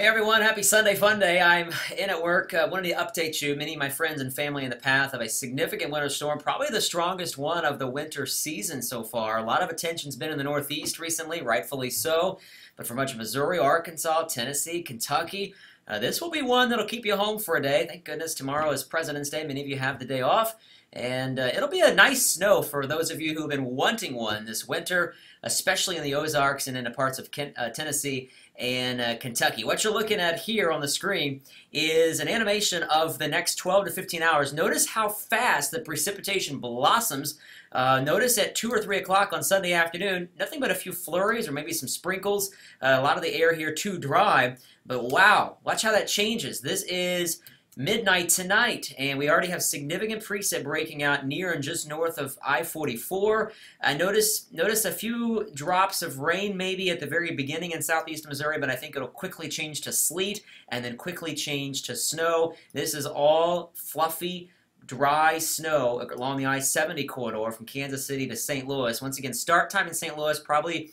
Hey everyone, happy Sunday fun day. I'm in at work. Wanted to update you. Many of my friends and family in the path of a significant winter storm, probably the strongest one of the winter season so far. A lot of attention's been in the Northeast recently, rightfully so. But for much of Missouri, Arkansas, Tennessee, Kentucky, this will be one that'll keep you home for a day. Thank goodness tomorrow is President's Day. Many of you have the day off. And it'll be a nice snow for those of you who've been wanting one this winter, especially in the Ozarks and into parts of Tennessee and Kentucky. What you're looking at here on the screen is an animation of the next 12 to 15 hours. Notice how fast the precipitation blossoms. Notice at 2 or 3 o'clock on Sunday afternoon, nothing but a few flurries or maybe some sprinkles. A lot of the air here too dry. But wow, watch how that changes. This is midnight tonight, and we already have significant precip breaking out near and just north of I-44. Notice a few drops of rain maybe at the very beginning in southeast Missouri, but I think it'll quickly change to sleet and then quickly change to snow. This is all fluffy, dry snow along the I-70 corridor from Kansas City to St. Louis. Once again, start time in St. Louis probably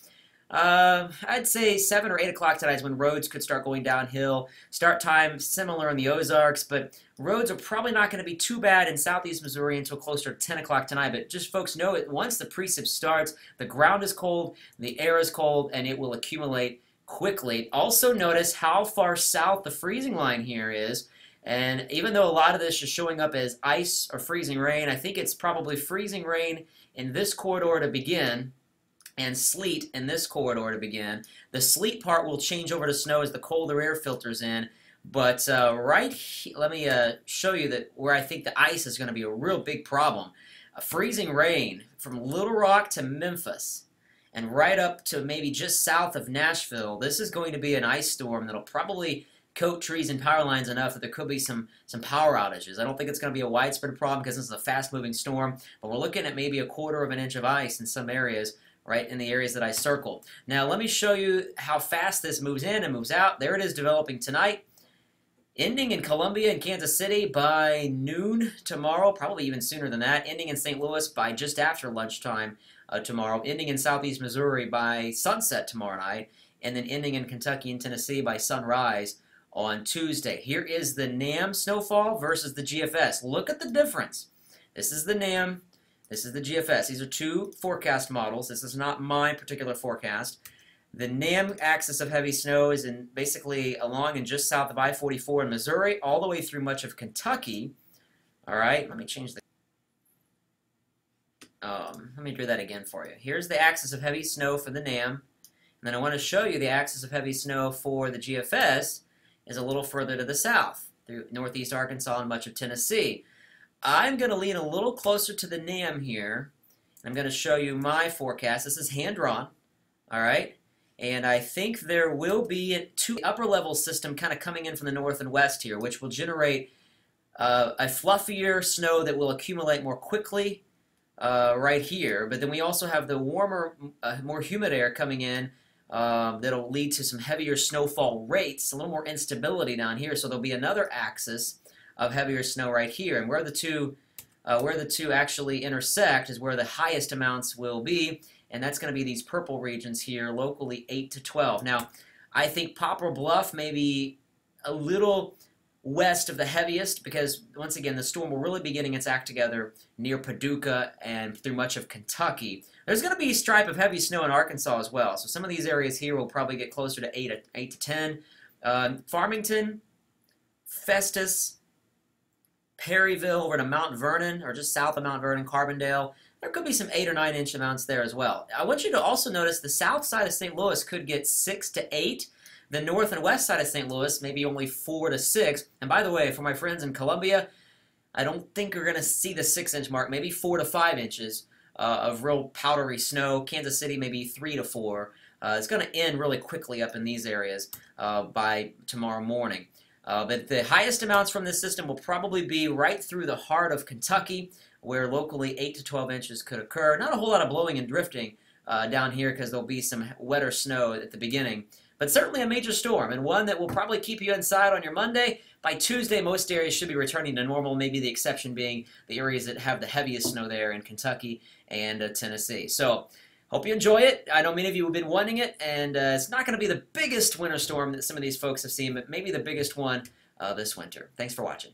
I'd say 7 or 8 o'clock tonight is when roads could start going downhill. Start time similar in the Ozarks, but roads are probably not going to be too bad in southeast Missouri until closer to 10 o'clock tonight. But just folks know it, once the precip starts, the ground is cold, the air is cold, and it will accumulate quickly. Also notice how far south the freezing line here is. And even though a lot of this is showing up as ice or freezing rain, I think it's probably freezing rain in this corridor to begin, and sleet in this corridor to begin. The sleet part will change over to snow as the colder air filters in. But right here, let me show you that where I think the ice is going to be a real big problem. Freezing rain from Little Rock to Memphis and right up to maybe just south of Nashville. This is going to be an ice storm that'll probably coat trees and power lines enough that there could be some power outages. I don't think it's going to be a widespread problem because this is a fast-moving storm, but we're looking at maybe 1/4 of an inch of ice in some areas, right in the areas that I circled. Now let me show you how fast this moves in and moves out. There it is developing tonight, ending in Columbia and Kansas City by noon tomorrow, probably even sooner than that, ending in St. Louis by just after lunchtime tomorrow, ending in southeast Missouri by sunset tomorrow night, and then ending in Kentucky and Tennessee by sunrise on Tuesday. Here is the NAM snowfall versus the GFS. Look at the difference. This is the NAM. This is the GFS. These are two forecast models. This is not my particular forecast. The NAM axis of heavy snow is in basically along and just south of I-44 in Missouri, all the way through much of Kentucky. All right, let me change the. Let me do that again for you. Here's the axis of heavy snow for the NAM, and then I want to show you the axis of heavy snow for the GFS is a little further to the south through northeast Arkansas and much of Tennessee. I'm going to lean a little closer to the NAM here. I'm going to show you my forecast. This is hand-drawn, all right? And I think there will be a upper-level system kind of coming in from the north and west here, which will generate a fluffier snow that will accumulate more quickly right here. But then we also have the warmer, more humid air coming in that'll lead to some heavier snowfall rates, a little more instability down here. So there'll be another axis of heavier snow right here, and where the two actually intersect is where the highest amounts will be, and that's going to be these purple regions here, locally 8 to 12. Now, I think Poplar Bluff may be a little west of the heaviest because, once again, the storm will really be getting its act together near Paducah and through much of Kentucky. There's going to be a stripe of heavy snow in Arkansas as well, so some of these areas here will probably get closer to 8 to 10. Farmington, Festus, Perryville over to Mount Vernon, or just south of Mount Vernon, Carbondale, there could be some 8 or 9 inch amounts there as well. I want you to also notice the south side of St. Louis could get 6 to 8. The north and west side of St. Louis, maybe only 4 to 6. And by the way, for my friends in Columbia, I don't think we're going to see the 6-inch mark, maybe 4 to 5 inches of real powdery snow. Kansas City, maybe 3 to 4. It's going to end really quickly up in these areas by tomorrow morning. But the highest amounts from this system will probably be right through the heart of Kentucky, where locally 8 to 12 inches could occur. Not a whole lot of blowing and drifting down here because there'll be some wetter snow at the beginning. But certainly a major storm, and one that will probably keep you inside on your Monday. By Tuesday, most areas should be returning to normal, maybe the exception being the areas that have the heaviest snow there in Kentucky and Tennessee. So Hope you enjoy it. I know many of you have been wanting it, and it's not going to be the biggest winter storm that some of these folks have seen, but maybe the biggest one this winter. Thanks for watching.